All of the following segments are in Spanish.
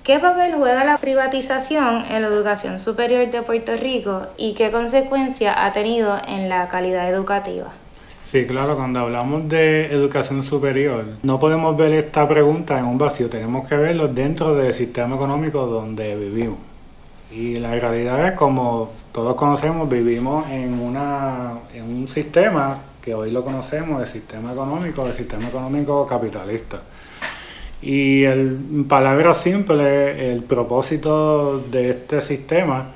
¿Qué papel juega la privatización en la educación superior de Puerto Rico y qué consecuencia ha tenido en la calidad educativa? Sí, claro, cuando hablamos de educación superior, no podemos ver esta pregunta en un vacío, tenemos que verlo dentro del sistema económico donde vivimos. Y la realidad es, como todos conocemos, vivimos en un sistema que hoy lo conocemos, el sistema económico capitalista. Y en palabras simples, el propósito de este sistema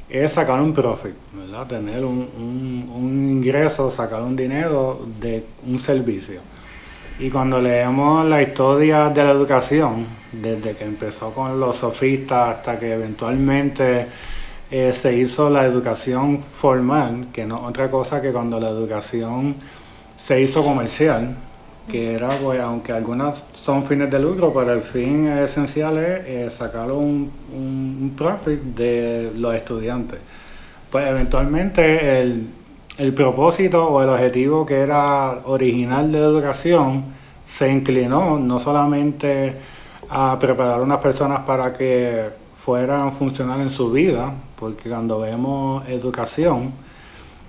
es sacar un profit, ¿verdad? Tener un ingreso, sacar un dinero de un servicio. Y cuando leemos la historia de la educación, desde que empezó con los sofistas hasta que eventualmente se hizo la educación formal, que no es otra cosa que cuando la educación se hizo comercial, que era, pues, aunque algunas son fines de lucro, pero el fin esencial es sacar un profit de los estudiantes. Pues eventualmente el propósito o el objetivo que era original de la educación se inclinó no solamente a preparar a unas personas para que fueran funcionales en su vida, porque cuando vemos educación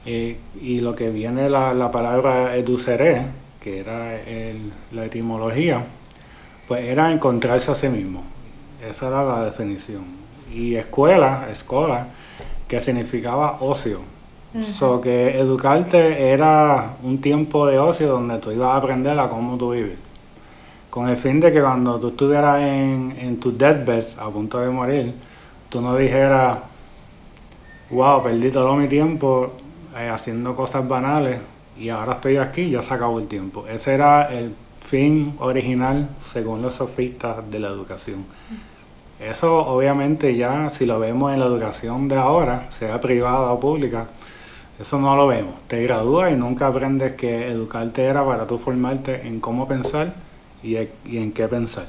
y lo que viene la palabra educere, que era la etimología, pues era encontrarse a sí mismo. Esa era la definición. Y escuela, que significaba ocio. So que educarte era un tiempo de ocio donde tú ibas a aprender a cómo tú vives. Con el fin de que cuando tú estuvieras en tu deathbed, a punto de morir, tú no dijeras, wow, perdí todo mi tiempo haciendo cosas banales y ahora estoy aquí, ya se acabó el tiempo. Ese era el fin original, según los sofistas, de la educación. Eso obviamente ya, si lo vemos en la educación de ahora, sea privada o pública, eso no lo vemos. Te gradúas y nunca aprendes que educarte era para tú formarte en cómo pensar y en qué pensar.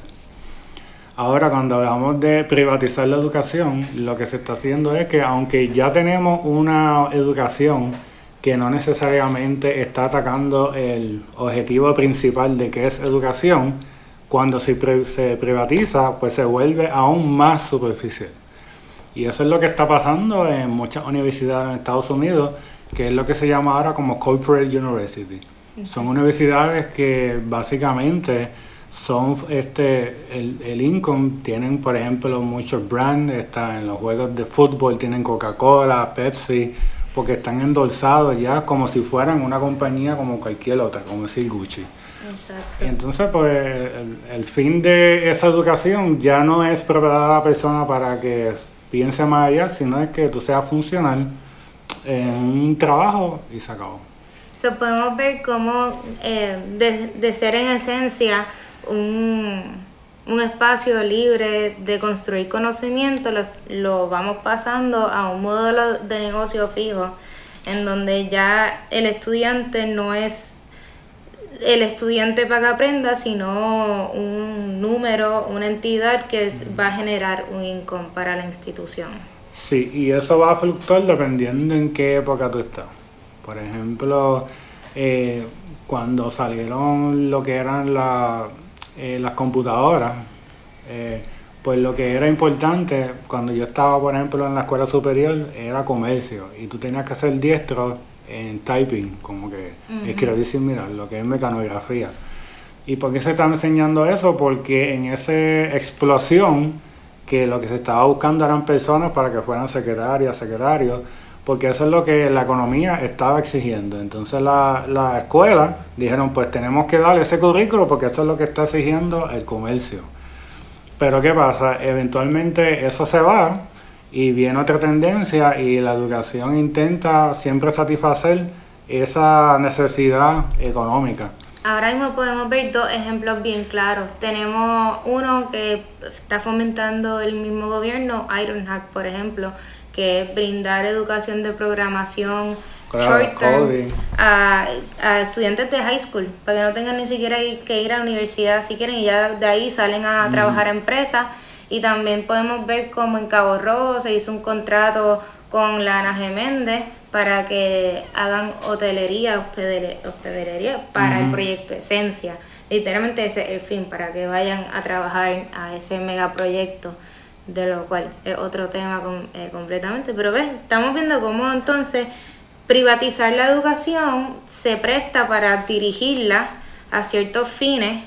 Ahora, cuando hablamos de privatizar la educación, lo que se está haciendo es que, aunque ya tenemos una educación que no necesariamente está atacando el objetivo principal de que es educación, cuando se privatiza, pues se vuelve aún más superficial. Y eso es lo que está pasando en muchas universidades en Estados Unidos, que es lo que se llama ahora como Corporate University. Son universidades que básicamente son el income, tienen por ejemplo muchos brands, en los juegos de fútbol tienen Coca-Cola, Pepsi, porque están endorsados ya como si fueran una compañía como cualquier otra, como decir Gucci. Exacto. Y entonces, pues, el fin de esa educación ya no es preparar a la persona para que piense más allá, sino es que tú seas funcional en un trabajo y se acabó. Podemos ver cómo de ser en esencia un espacio libre de construir conocimiento, lo vamos pasando a un modelo de negocio fijo, en donde ya el estudiante no es el estudiante para que aprenda, sino un número, una entidad que va a generar un income para la institución. Sí, y eso va a fluctuar dependiendo en qué época tú estás. Por ejemplo, cuando salieron lo que eran las computadoras, pues lo que era importante cuando yo estaba, por ejemplo, en la escuela superior, era comercio, y tú tenías que ser diestro en typing, como que escribir sin mirar, lo que es mecanografía. ¿Y por qué se está enseñando eso? Porque en esa explosión, que lo que se estaba buscando eran personas para que fueran secretarios, porque eso es lo que la economía estaba exigiendo. Entonces la escuela dijeron, pues tenemos que darle ese currículo porque eso es lo que está exigiendo el comercio. Pero ¿qué pasa? Eventualmente eso se va y viene otra tendencia y la educación intenta siempre satisfacer esa necesidad económica. Ahora mismo podemos ver dos ejemplos bien claros. Tenemos uno que está fomentando el mismo gobierno, Ironhack, por ejemplo, que es brindar educación de programación short term a estudiantes de high school, para que no tengan ni siquiera que ir a la universidad si quieren, y ya de ahí salen a trabajar a empresas. Y también podemos ver como en Cabo Rojo se hizo un contrato con la Ana G. Méndez para que hagan hotelería, hospedería para el proyecto Esencia. Literalmente ese es el fin, para que vayan a trabajar a ese megaproyecto, de lo cual es otro tema completamente. Pero ves, estamos viendo cómo entonces privatizar la educación se presta para dirigirla a ciertos fines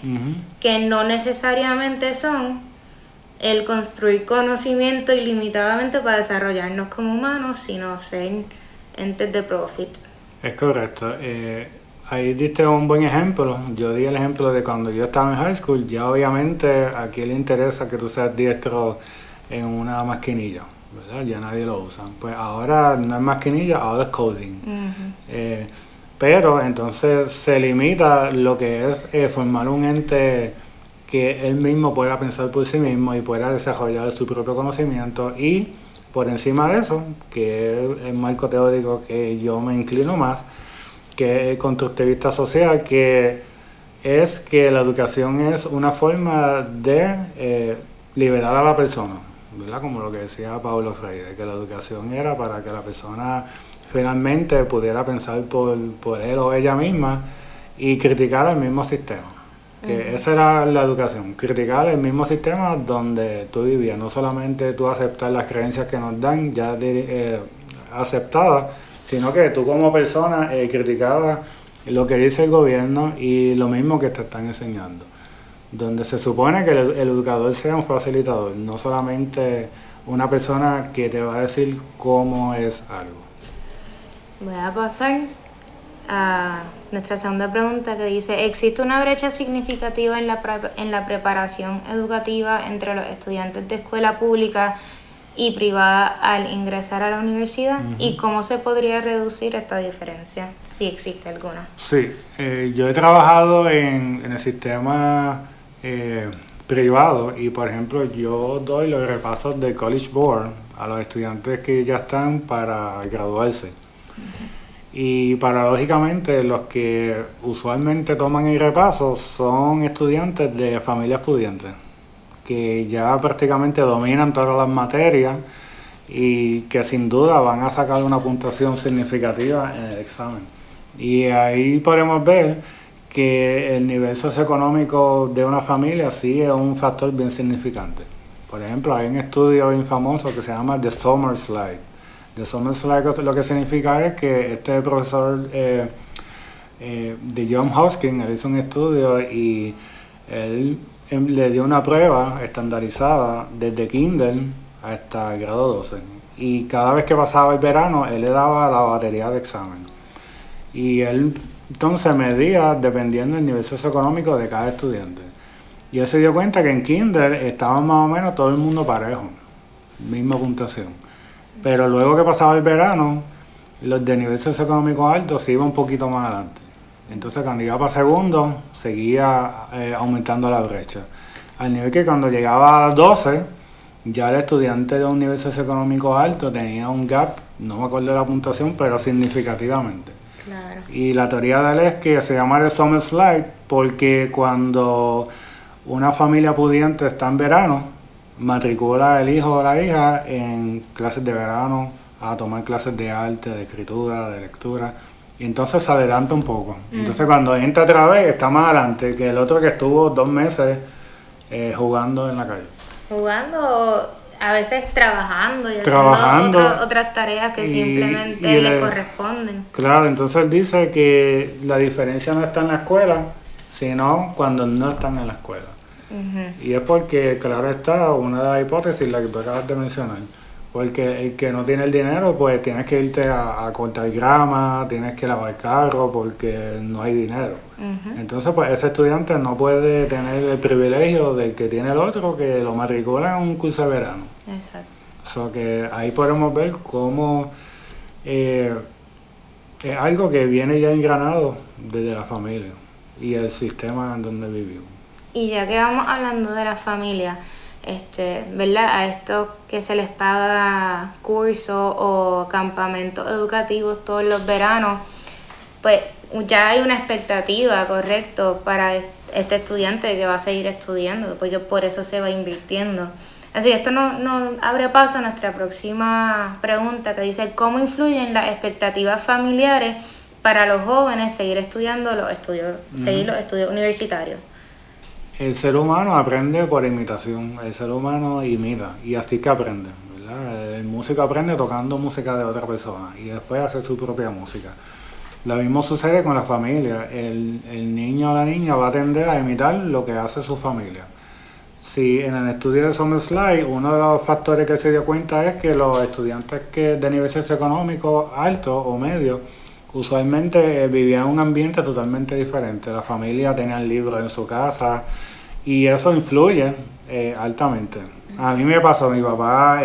que no necesariamente son el construir conocimiento ilimitadamente para desarrollarnos como humanos, sino ser entes de profit. Es correcto. Ahí diste un buen ejemplo. Yo di el ejemplo de cuando yo estaba en high school. Ya obviamente a quién le interesa que tú seas diestro en una maquinilla, ¿verdad? Ya nadie lo usa. Pues ahora no es maquinilla, ahora es coding. Pero entonces se limita lo que es formar un ente que él mismo pueda pensar por sí mismo y pueda desarrollar su propio conocimiento, y por encima de eso, que es el marco teórico que yo me inclino más, que es el constructivista social, que es que la educación es una forma de liberar a la persona, ¿verdad? Como lo que decía Paulo Freire, que la educación era para que la persona finalmente pudiera pensar por él o ella misma y criticar el mismo sistema. Que esa era la educación, criticar el mismo sistema donde tú vivías, no solamente tú aceptar las creencias que nos dan ya aceptadas, sino que tú como persona criticabas lo que dice el gobierno y lo mismo que te están enseñando. Donde se supone que el educador sea un facilitador, no solamente una persona que te va a decir cómo es algo. Voy a pasar a nuestra segunda pregunta, que dice: ¿existe una brecha significativa en la preparación educativa entre los estudiantes de escuela pública y privada al ingresar a la universidad? ¿Y cómo se podría reducir esta diferencia, si existe alguna? Sí, yo he trabajado en el sistema privado y, por ejemplo, yo doy los repasos del College Board a los estudiantes que ya están para graduarse. Y paradójicamente los que usualmente toman el repaso son estudiantes de familias pudientes, que ya prácticamente dominan todas las materias y que sin duda van a sacar una puntuación significativa en el examen. Y ahí podemos ver que el nivel socioeconómico de una familia sí es un factor bien significante. Por ejemplo, hay un estudio bien famoso que se llama The Summer Slide. The Summer Slide lo que significa es que este profesor de John Hosking, él hizo un estudio y él le dio una prueba estandarizada desde kinder hasta el grado 12. Y cada vez que pasaba el verano, él le daba la batería de examen. Y él entonces medía dependiendo del nivel socioeconómico de cada estudiante. Y él se dio cuenta que en kinder estaban más o menos todo el mundo parejo, misma puntuación. Pero luego que pasaba el verano, los de nivel socioeconómico alto se iban un poquito más adelante. Entonces cuando iba para segundo, seguía aumentando la brecha. Al nivel que cuando llegaba a 12, ya el estudiante de un nivel socioeconómico alto tenía un gap, no me acuerdo de la puntuación, pero significativamente. Claro. Y la teoría de él es que se llama el Summer Slide porque cuando una familia pudiente está en verano, matricula el hijo o la hija en clases de verano a tomar clases de arte, de escritura, de lectura, y entonces se adelanta un poco. Entonces cuando entra otra vez está más adelante que el otro que estuvo 2 meses jugando en la calle. Jugando, a veces trabajando y haciendo otras tareas que simplemente le corresponden. Claro, entonces él dice que la diferencia no está en la escuela, sino cuando no están en la escuela. Y es porque, claro está, una de las hipótesis, la que tú acabas de mencionar, porque el que no tiene el dinero, pues tienes que irte a cortar grama, tienes que lavar carro porque no hay dinero. Entonces, pues ese estudiante no puede tener el privilegio del que tiene el otro, que lo matricula en un curso de verano. Exacto. So que ahí podemos ver cómo es algo que viene ya engranado desde la familia y el sistema en donde vivimos. Y ya que vamos hablando de la familia, ¿verdad? A estos que se les paga cursos o campamentos educativos todos los veranos, pues ya hay una expectativa, correcto, para este estudiante que va a seguir estudiando, porque por eso se va invirtiendo. Así que esto nos abre paso a nuestra próxima pregunta, que dice: ¿cómo influyen las expectativas familiares para los jóvenes seguir estudiando seguir los estudios universitarios? El ser humano aprende por imitación, el ser humano imita y así que aprende, ¿verdad? El músico aprende tocando música de otra persona y después hace su propia música. Lo mismo sucede con la familia, el niño o la niña va a tender a imitar lo que hace su familia. Si en el estudio de SummerSlide uno de los factores que se dio cuenta es que los estudiantes de nivel socioeconómico alto o medio usualmente vivían en un ambiente totalmente diferente. La familia tenía libros en su casa y eso influye altamente. A mí me pasó, mi papá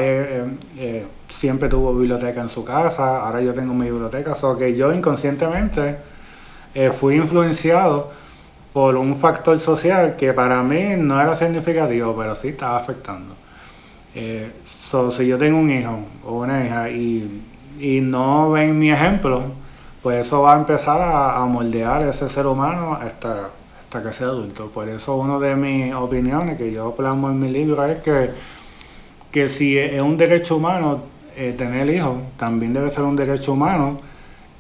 siempre tuvo biblioteca en su casa, ahora yo tengo mi biblioteca, solo que yo inconscientemente fui influenciado por un factor social que para mí no era significativo, pero sí estaba afectando. Si yo tengo un hijo o una hija y no ven mi ejemplo, pues eso va a empezar a moldear ese ser humano hasta que sea adulto. Por eso una de mis opiniones que yo plasmo en mi libro es que si es un derecho humano tener hijos, también debe ser un derecho humano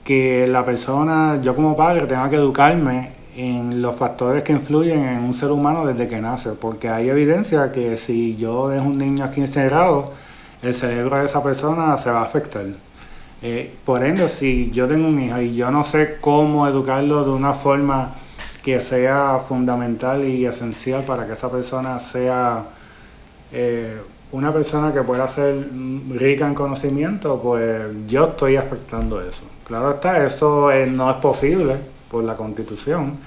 que la persona, yo como padre, tenga que educarme en los factores que influyen en un ser humano desde que nace, porque hay evidencia que si yo dejo un niño aquí encerrado, el cerebro de esa persona se va a afectar. Por ende, si yo tengo un hijo y yo no sé cómo educarlo de una forma que sea fundamental y esencial para que esa persona sea una persona que pueda ser rica en conocimiento, pues yo estoy afectando eso. Claro está, eso no es posible por la Constitución,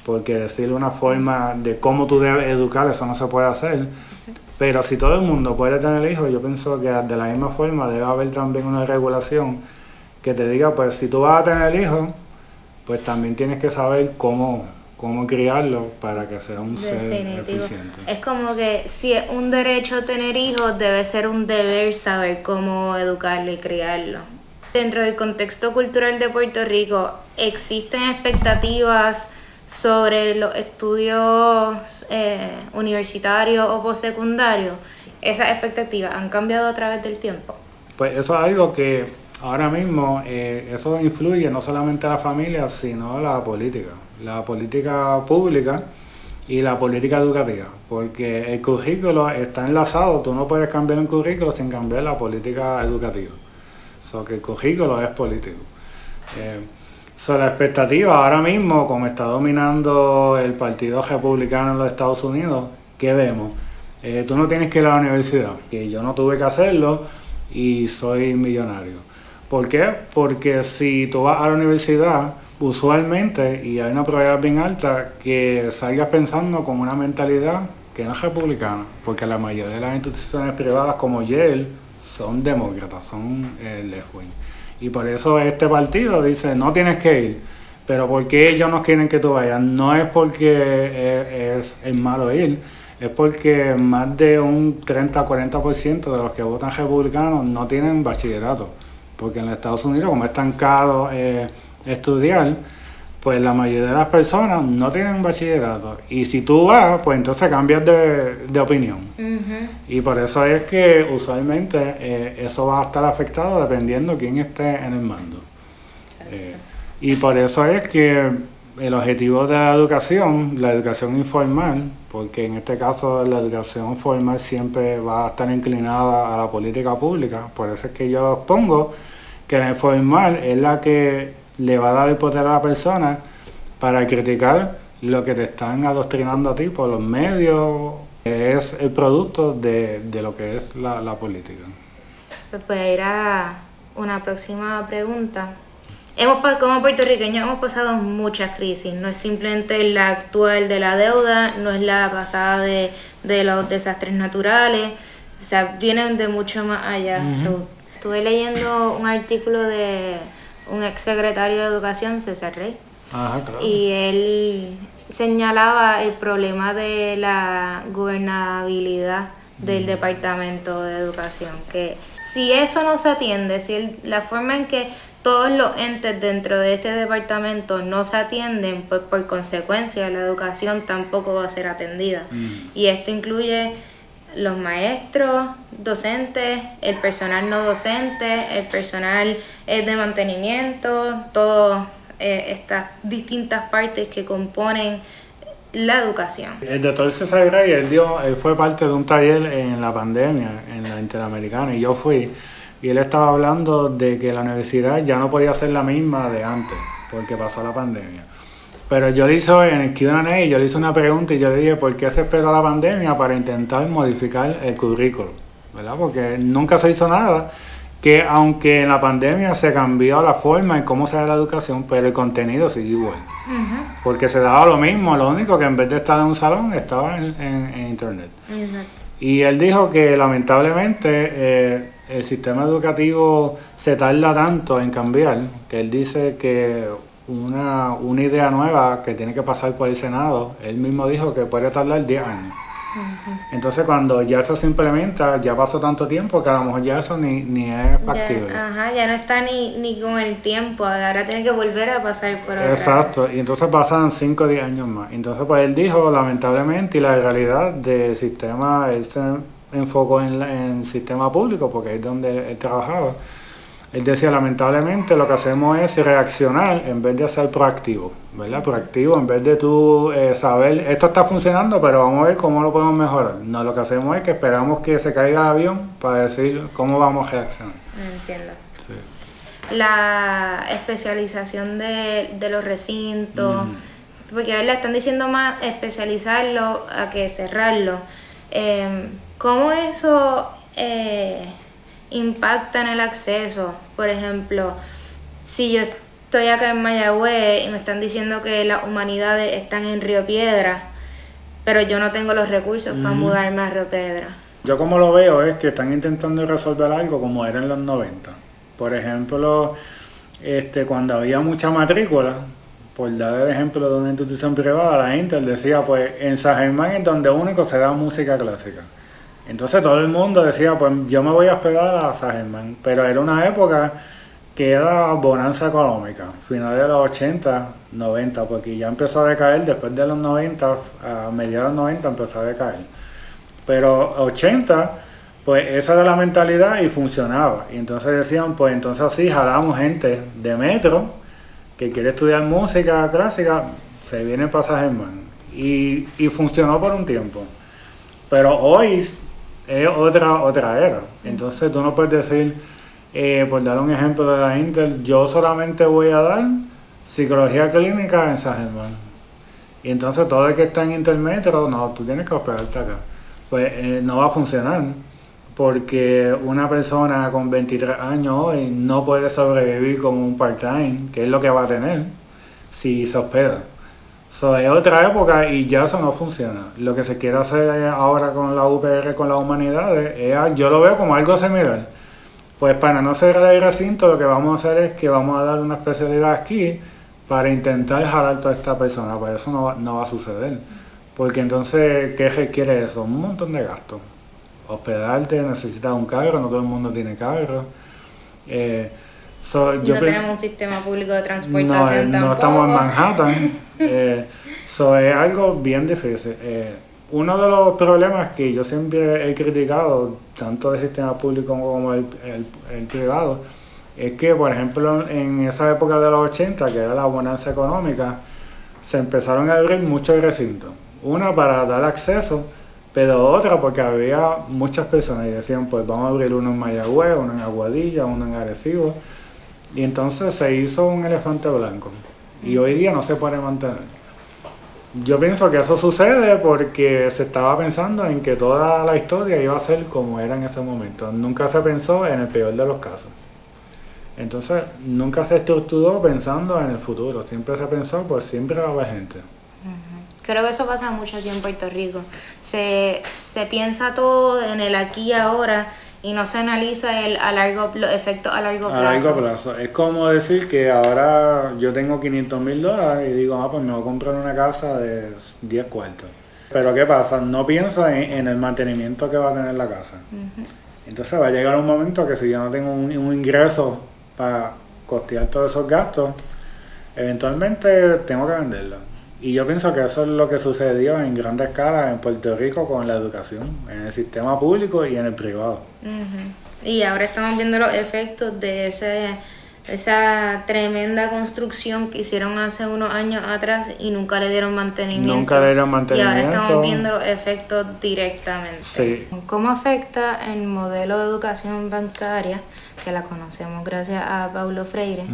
porque decirle una forma de cómo tú debes educar, eso no se puede hacer. Pero si todo el mundo puede tener hijos, yo pienso que de la misma forma debe haber también una regulación que te diga, pues si tú vas a tener hijos, pues también tienes que saber cómo criarlo para que sea un ser eficiente. Es como que si es un derecho tener hijos, debe ser un deber saber cómo educarlo y criarlo. Dentro del contexto cultural de Puerto Rico, ¿existen expectativas sobre los estudios universitarios o postsecundarios? ¿Esas expectativas han cambiado a través del tiempo? Pues eso es algo que ahora mismo eso influye no solamente a la familia, sino a la política pública y la política educativa, porque el currículo está enlazado, tú no puedes cambiar un currículo sin cambiar la política educativa. Que el currículo es político. La expectativa ahora mismo, como está dominando el Partido Republicano en los Estados Unidos, ¿qué vemos? Tú no tienes que ir a la universidad, que yo no tuve que hacerlo y soy millonario. ¿Por qué? Porque si tú vas a la universidad, usualmente, y hay una probabilidad bien alta, que salgas pensando con una mentalidad que no es republicana, porque la mayoría de las instituciones privadas como Yale son demócratas, son left wing. Y por eso este partido dice, no tienes que ir. Pero ¿por qué ellos no quieren que tú vayas? No es porque es malo ir, es porque más de un 30-40% de los que votan republicanos no tienen bachillerato. Porque en los Estados Unidos, como es tan caro estudiar, pues la mayoría de las personas no tienen bachillerato. Y si tú vas, pues entonces cambias de opinión. Uh-huh. Y por eso es que usualmente eso va a estar afectado dependiendo quién esté en el mando. Y por eso es que el objetivo de la educación informal, porque en este caso la educación formal siempre va a estar inclinada a la política pública, por eso es que yo pongo que la informal es la que le va a dar el poder a la persona para criticar lo que te están adoctrinando a ti por los medios, que es el producto de lo que es la política. Pues puede ir a una próxima pregunta. Como puertorriqueños hemos pasado muchas crisis, no es simplemente la actual de la deuda, no es la pasada de los desastres naturales, o sea, vienen de mucho más allá. Uh-huh. Estuve leyendo un artículo de un ex secretario de Educación, César Rey. Ajá, claro. Y él señalaba el problema de la gobernabilidad del Departamento de Educación, que si eso no se atiende, si la forma en que todos los entes dentro de este departamento no se atienden, pues por consecuencia la educación tampoco va a ser atendida. Y esto incluye los maestros, docentes, el personal no docente, el personal de mantenimiento, todas estas distintas partes que componen la educación. El doctor César Gray, él fue parte de un taller en la pandemia, en la Interamericana, y yo fui, y él estaba hablando de que la universidad ya no podía ser la misma de antes, porque pasó la pandemia. Pero yo le hice en el Q&A, yo le hice una pregunta y yo le dije, ¿por qué se esperó la pandemia para intentar modificar el currículo? ¿Verdad? Porque nunca se hizo nada, que aunque en la pandemia se cambió la forma en cómo se da la educación, pero el contenido sigue igual. Porque se daba lo mismo, lo único que en vez de estar en un salón, estaba en internet. Y él dijo que lamentablemente el sistema educativo se tarda tanto en cambiar, que él dice que una idea nueva que tiene que pasar por el Senado, él mismo dijo que puede tardar 10 años. Entonces cuando ya eso se implementa, ya pasó tanto tiempo que a lo mejor ya eso ni es factible. Ya no está ni con el tiempo, ahora tiene que volver a pasar por otra. Exacto, y entonces pasan 5 o 10 años más. Entonces pues él dijo, lamentablemente, y la realidad del sistema, él se enfocó en el sistema público, porque es donde él trabajaba. Él decía, lamentablemente lo que hacemos es reaccionar en vez de ser proactivo, ¿verdad? Proactivo en vez de tú saber, esto está funcionando, pero vamos a ver cómo lo podemos mejorar. No, lo que hacemos es que esperamos que se caiga el avión para decir cómo vamos a reaccionar. Entiendo. Sí. La especialización de los recintos, porque le están diciendo más especializarlo a que cerrarlo. ¿Cómo eso impacta en el acceso? Por ejemplo, si yo estoy acá en Mayagüez y me están diciendo que las humanidades están en Río Piedra, pero yo no tengo los recursos para mudarme a Río Piedra. Yo como lo veo es que están intentando resolver algo como era en los 90. Por ejemplo, cuando había mucha matrícula, por dar el ejemplo de una institución privada, la Inter decía, pues en San Germán es donde único se da música clásica. Entonces todo el mundo decía, pues yo me voy a hospedar a San Germán, pero era una época que era bonanza económica, finales de los 80, 90, porque ya empezó a decaer después de los 90, a mediados de los 90 empezó a decaer. Pero 80, pues esa era la mentalidad y funcionaba. Y entonces decían, pues entonces así jalamos gente de metro que quiere estudiar música clásica, se viene para San Germán. Y funcionó por un tiempo. Pero hoy es otra era. Entonces tú no puedes decir, por dar un ejemplo de la Inter, yo solamente voy a dar psicología clínica en San Germán. Y entonces todo el que está en Intermetro, no, tú tienes que hospedarte acá. Pues no va a funcionar, porque una persona con 23 años hoy no puede sobrevivir con un part-time, que es lo que va a tener si se hospeda. Es otra época y ya eso no funciona. Lo que se quiere hacer ahora con la UPR, con las humanidades, yo lo veo como algo similar. Pues para no cerrar el recinto, lo que vamos a hacer es que vamos a dar una especialidad aquí para intentar jalar a toda esta persona. Pues eso no va a suceder. Porque entonces, ¿qué requiere eso? Un montón de gastos. Hospedarte, necesitas un carro, no todo el mundo tiene carro. No tenemos un sistema público de transportación tampoco. No estamos en Manhattan. Es algo bien difícil. Uno de los problemas que yo siempre he criticado, tanto del sistema público como el privado, es que, por ejemplo, en esa época de los 80, que era la bonanza económica, se empezaron a abrir muchos recintos. Una para dar acceso, pero otra porque había muchas personas y decían, pues vamos a abrir uno en Mayagüez, uno en Aguadilla, uno en Arecibo. Y entonces se hizo un elefante blanco. Y hoy día no se puede mantener. Yo pienso que eso sucede porque se estaba pensando en que toda la historia iba a ser como era en ese momento. Nunca se pensó en el peor de los casos. Entonces, nunca se estructuró pensando en el futuro. Siempre se pensó, pues siempre va a haber gente. Creo que eso pasa mucho aquí en Puerto Rico. Se piensa todo en el aquí y ahora y no se analiza el efecto a largo plazo. A largo plazo. Es como decir que ahora yo tengo $500,000 y digo, pues me voy a comprar una casa de 10 cuartos. Pero ¿qué pasa? No pienso en el mantenimiento que va a tener la casa. Entonces va a llegar un momento que si yo no tengo un ingreso para costear todos esos gastos, eventualmente tengo que venderla. Y yo pienso que eso es lo que sucedió en gran escala en Puerto Rico con la educación, en el sistema público y en el privado. Y ahora estamos viendo los efectos de esa tremenda construcción que hicieron hace unos años atrás y nunca le dieron mantenimiento. Nunca le dieron mantenimiento. Y ahora estamos viendo los efectos directamente. Sí. ¿Cómo afecta el modelo de educación bancaria, que la conocemos gracias a Paulo Freire,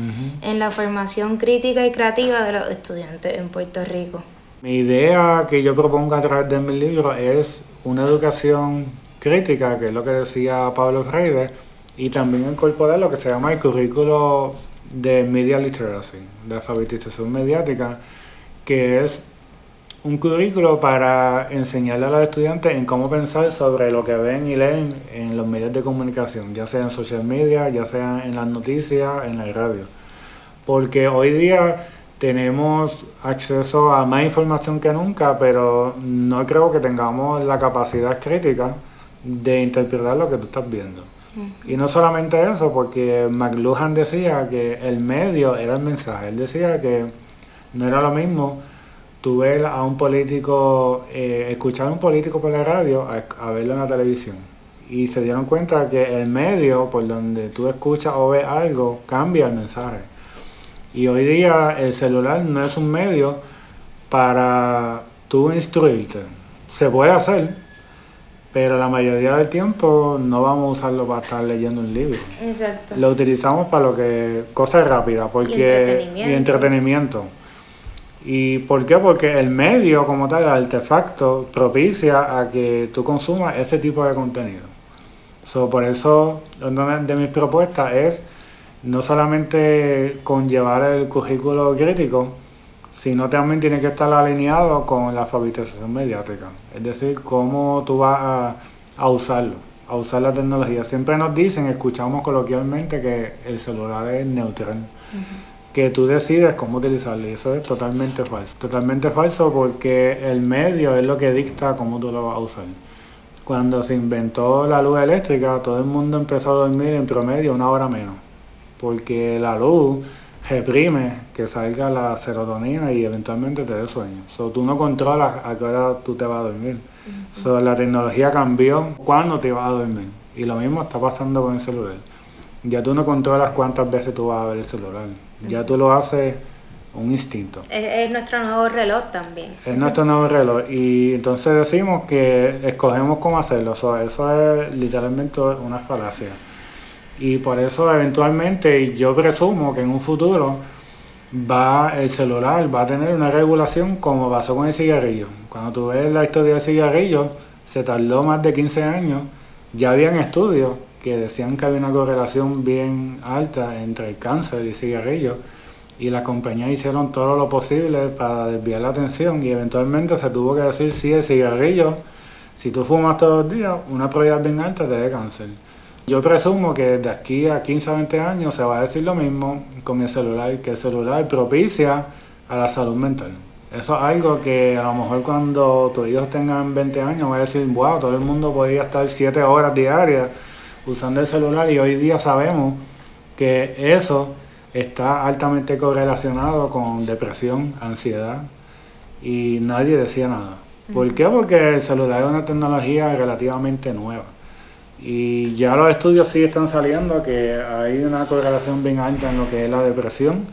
en la formación crítica y creativa de los estudiantes en Puerto Rico? Mi idea que yo propongo a través de mi libro es una educación crítica, que es lo que decía Paulo Freire, y también incorporar lo que se llama el currículo de Media Literacy, de alfabetización mediática, que es un currículo para enseñarle a los estudiantes en cómo pensar sobre lo que ven y leen en los medios de comunicación, ya sea en social media, ya sea en las noticias, en la radio. Porque hoy día tenemos acceso a más información que nunca, pero no creo que tengamos la capacidad crítica de interpretar lo que tú estás viendo. Y no solamente eso, porque McLuhan decía que el medio era el mensaje. Él decía que no era lo mismo tú ver a un político, escuchar a un político por la radio a verlo en la televisión. Y se dieron cuenta que el medio por donde tú escuchas o ves algo cambia el mensaje. Y hoy día el celular no es un medio para tú instruirte. Se puede hacer, pero la mayoría del tiempo no vamos a usarlo para estar leyendo un libro. Exacto. Lo utilizamos para lo que cosas rápidas, porque y entretenimiento. ¿Y por qué? Porque el medio como tal, el artefacto, propicia a que tú consumas ese tipo de contenido. Por eso, una de mis propuestas es no solamente conllevar el currículo crítico, sino también tiene que estar alineado con la alfabetización mediática. Es decir, cómo tú vas a usarlo, a usar la tecnología. Siempre nos dicen, escuchamos coloquialmente que el celular es neutral, que tú decides cómo utilizarlo, y eso es totalmente falso. Totalmente falso, porque el medio es lo que dicta cómo tú lo vas a usar. Cuando se inventó la luz eléctrica, todo el mundo empezó a dormir en promedio 1 hora menos, porque la luz reprime que salga la serotonina y eventualmente te dé sueño. Tú no controlas a qué hora tú te vas a dormir. La tecnología cambió cuándo te vas a dormir. Y lo mismo está pasando con el celular. Ya tú no controlas cuántas veces tú vas a ver el celular. Ya tú lo haces un instinto. Es nuestro nuevo reloj también. Es nuestro nuevo reloj. Y entonces decimos que escogemos cómo hacerlo. Eso es literalmente una falacia. Y por eso eventualmente yo presumo que en un futuro el celular va a tener una regulación como pasó con el cigarrillo. Cuando tú ves la historia del cigarrillo, se tardó más de 15 años. Ya habían estudios que decían que había una correlación bien alta entre el cáncer y el cigarrillo. Y las compañías hicieron todo lo posible para desviar la atención y eventualmente se tuvo que decir, sí, el cigarrillo, si tú fumas todos los días, una probabilidad bien alta te dé cáncer. Yo presumo que de aquí a 15 a 20 años se va a decir lo mismo con el celular, que el celular propicia a la salud mental. Eso es algo que a lo mejor cuando tus hijos tengan 20 años va a decir, wow, todo el mundo podría estar 7 horas diarias usando el celular, y hoy día sabemos que eso está altamente correlacionado con depresión, ansiedad, y nadie decía nada. ¿Por qué? Porque el celular es una tecnología relativamente nueva. Y ya los estudios sí están saliendo que hay una correlación bien alta en lo que es la depresión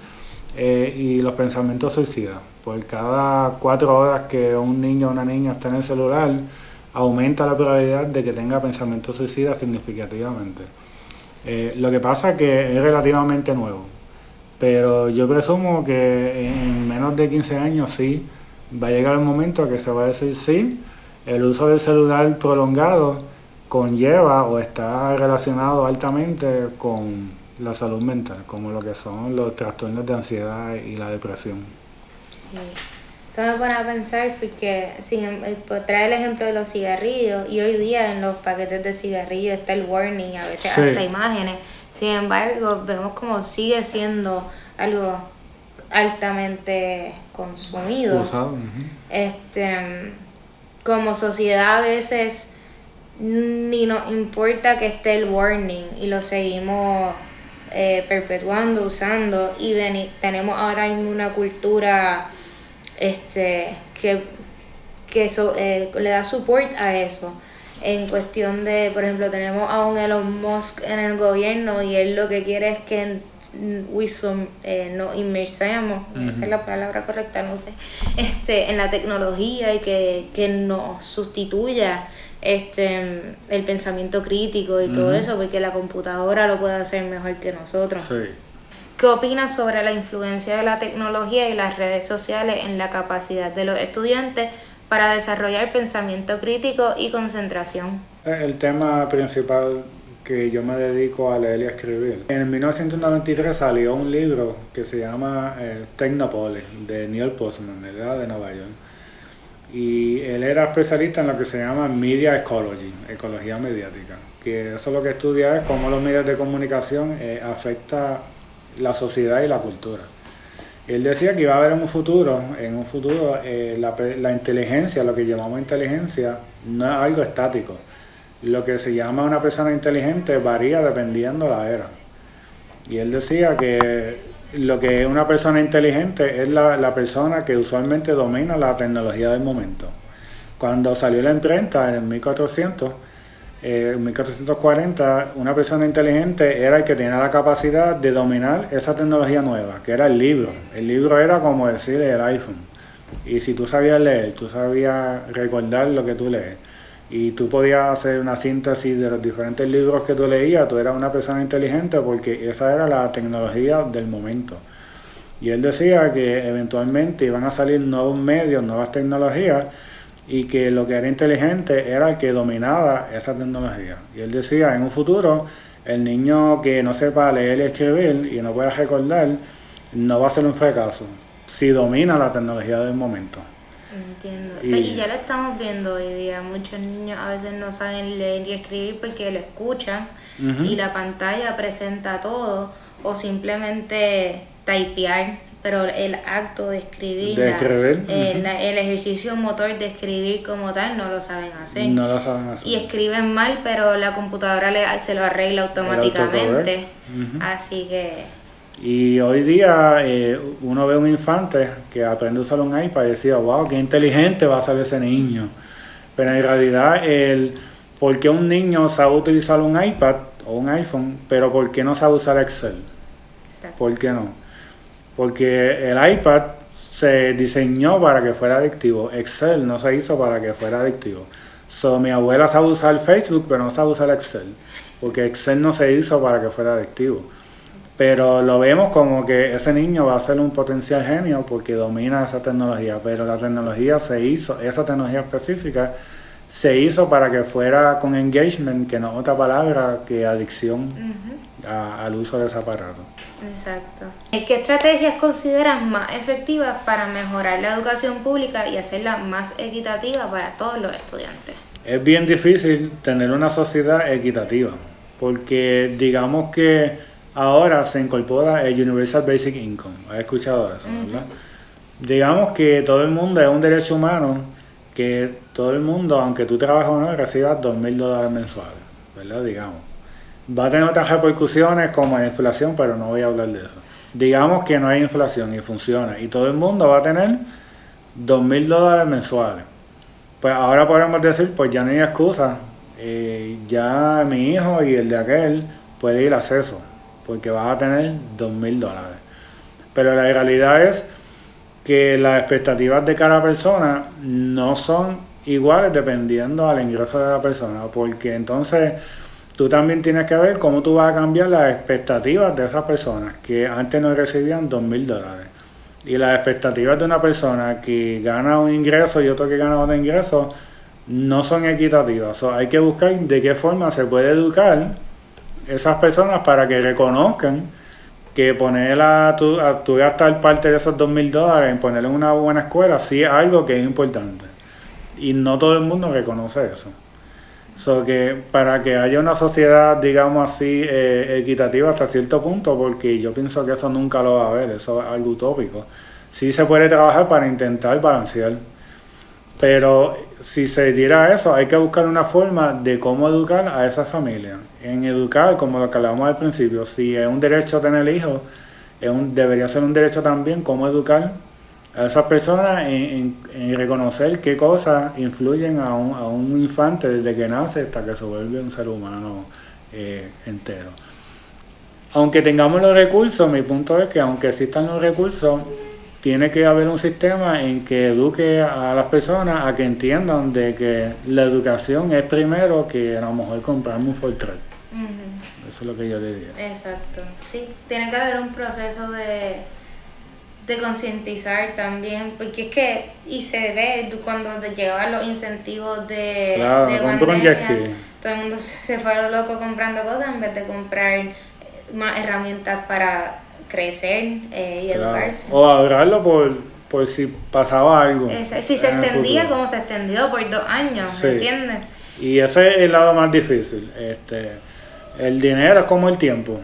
y los pensamientos suicidas. Por cada 4 horas que un niño o una niña está en el celular, aumenta la probabilidad de que tenga pensamientos suicidas significativamente. Lo que pasa es que es relativamente nuevo, pero yo presumo que en menos de 15 años sí va a llegar un momento que se va a decir sí, el uso del celular prolongado conlleva o está relacionado altamente con la salud mental, como lo que son los trastornos de ansiedad y la depresión. Sí. Esto me pone a pensar porque trae el ejemplo de los cigarrillos, y hoy día en los paquetes de cigarrillos está el warning, a veces hasta imágenes. Sin embargo, vemos como sigue siendo algo altamente consumido. Usado. Como sociedad a veces ni nos importa que esté el warning y lo seguimos perpetuando, usando, y tenemos ahora mismo una cultura le da support a eso. En cuestión de, por ejemplo, tenemos a un Elon Musk en el gobierno y él lo que quiere es que nos inmersemos, esa es la palabra correcta, no sé, en la tecnología y que nos sustituya el pensamiento crítico y todo eso, porque la computadora lo puede hacer mejor que nosotros. Sí. ¿Qué opinas sobre la influencia de la tecnología y las redes sociales en la capacidad de los estudiantes para desarrollar pensamiento crítico y concentración? El tema principal que yo me dedico a leer y a escribir. En 1993 salió un libro que se llama Technopolis, de Neil Postman, él era de Nueva York. Y él era especialista en lo que se llama Media Ecology, ecología mediática, que eso lo que estudia es cómo los medios de comunicación afectan la sociedad y la cultura. Él decía que iba a haber en un futuro la inteligencia, lo que llamamos inteligencia, no es algo estático. Lo que se llama una persona inteligente varía dependiendo la era. Y él decía que lo que es una persona inteligente es la persona que usualmente domina la tecnología del momento. Cuando salió la imprenta en 1440, una persona inteligente era el que tenía la capacidad de dominar esa tecnología nueva, que era el libro. El libro era como decir el iPhone. Y si tú sabías leer, tú sabías recordar lo que tú lees, y tú podías hacer una síntesis de los diferentes libros que tú leías, tú eras una persona inteligente porque esa era la tecnología del momento. Y él decía que eventualmente iban a salir nuevos medios, nuevas tecnologías, y que lo que era inteligente era el que dominaba esa tecnología. Y él decía, en un futuro, el niño que no sepa leer y escribir y no pueda recordar, no va a ser un fracaso si domina la tecnología del momento. Entiendo. Y ya lo estamos viendo hoy día. Muchos niños a veces no saben leer y escribir porque lo escuchan y la pantalla presenta todo, o simplemente typear, pero el acto de escribir, el ejercicio motor de escribir como tal, no lo saben hacer. No lo saben hacer. Y escriben mal, pero la computadora se lo arregla automáticamente. Así que... Y hoy día uno ve un infante que aprende a usar un iPad y decía, wow, qué inteligente va a ser ese niño. Pero en realidad, ¿por qué un niño sabe utilizar un iPad o un iPhone, pero por qué no sabe usar Excel? Exacto. ¿Por qué no? Porque el iPad se diseñó para que fuera adictivo. Excel no se hizo para que fuera adictivo. Mi abuela sabe usar Facebook, pero no sabe usar Excel, porque Excel no se hizo para que fuera adictivo. Pero lo vemos como que ese niño va a ser un potencial genio porque domina esa tecnología, pero la tecnología se hizo, esa tecnología específica se hizo para que fuera con engagement, que no es otra palabra que adicción al uso de ese aparato. Exacto. ¿Qué estrategias consideras más efectivas para mejorar la educación pública y hacerla más equitativa para todos los estudiantes? Es bien difícil tener una sociedad equitativa, porque digamos que ahora se incorpora el Universal Basic Income. ¿Has escuchado eso, verdad? Digamos que todo el mundo es un derecho humano, que todo el mundo, aunque tú trabajes o no, recibas $2,000 mensuales, ¿verdad? Digamos. Va a tener otras repercusiones como la inflación, pero no voy a hablar de eso. Digamos que no hay inflación y funciona, y todo el mundo va a tener $2,000 mensuales. Pues ahora podemos decir, pues ya no hay excusa, ya mi hijo y el de aquel puede ir a acceso, porque vas a tener $2,000. Pero la realidad es que las expectativas de cada persona no son iguales dependiendo del ingreso de la persona, porque entonces tú también tienes que ver cómo tú vas a cambiar las expectativas de esas personas que antes no recibían $2,000. Y las expectativas de una persona que gana un ingreso y otro que gana otro ingreso no son equitativas. Hay que buscar de qué forma se puede educar esas personas para que reconozcan que poner a tu gastar parte de esos $2,000 en ponerle en una buena escuela sí es algo que es importante. Y no todo el mundo reconoce eso. Que para que haya una sociedad, digamos así, equitativa hasta cierto punto, porque yo pienso que eso nunca lo va a haber, eso es algo utópico. Sí se puede trabajar para intentar balancear. Pero si se diera eso, hay que buscar una forma de cómo educar a esa familia. En educar, como lo que hablábamos al principio, si es un derecho tener hijos, debería ser un derecho también cómo educar a esas personas en reconocer qué cosas influyen a un infante desde que nace hasta que se vuelve un ser humano entero. Aunque tengamos los recursos, mi punto es que aunque existan los recursos, tiene que haber un sistema en que eduque a las personas a que entiendan de que la educación es primero que a lo mejor comprarme un Fortran. Eso es lo que yo diría. Exacto, sí, tiene que haber un proceso de concientizar también, porque es que, y se ve cuando te llegaban los incentivos de pandemia, todo el mundo se fue loco comprando cosas en vez de comprar más herramientas para crecer y educarse. O ahorrarlo por si pasaba algo. Si se extendía como se extendió por 2 años, sí. ¿Me entiendes? Y ese es el lado más difícil. El dinero es como el tiempo.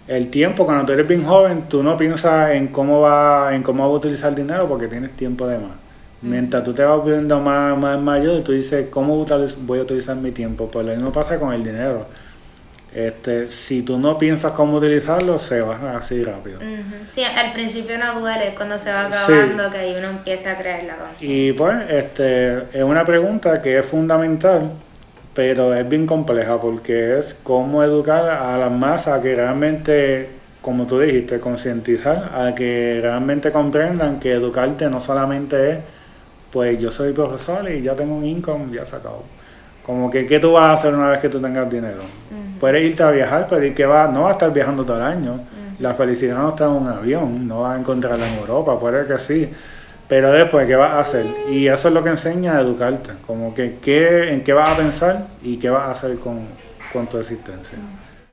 El tiempo, cuando tú eres bien joven, tú no piensas en cómo vas a utilizar el dinero porque tienes tiempo de más. Mientras tú te vas viendo más mayor, tú dices, ¿cómo voy a utilizar mi tiempo? Pues lo mismo pasa con el dinero. Si tú no piensas cómo utilizarlo, se va así rápido. Sí, al principio no duele, cuando se va acabando, sí, que ahí uno empieza a creer la conciencia. Y pues, es una pregunta que es fundamental, pero es bien compleja porque es cómo educar a las masas a que realmente, como tú dijiste, concientizar, a que realmente comprendan que educarte no solamente es, pues yo soy profesor y ya tengo un income, ya se acabó. Como que, ¿qué tú vas a hacer una vez que tú tengas dinero? Puedes irte a viajar, pero ¿y qué no vas a estar viajando todo el año. La felicidad no está en un avión, no vas a encontrarla en Europa, puede que sí. Pero después, ¿qué vas a hacer? Y eso es lo que enseña a educarte. Como que en qué vas a pensar y qué vas a hacer con tu existencia.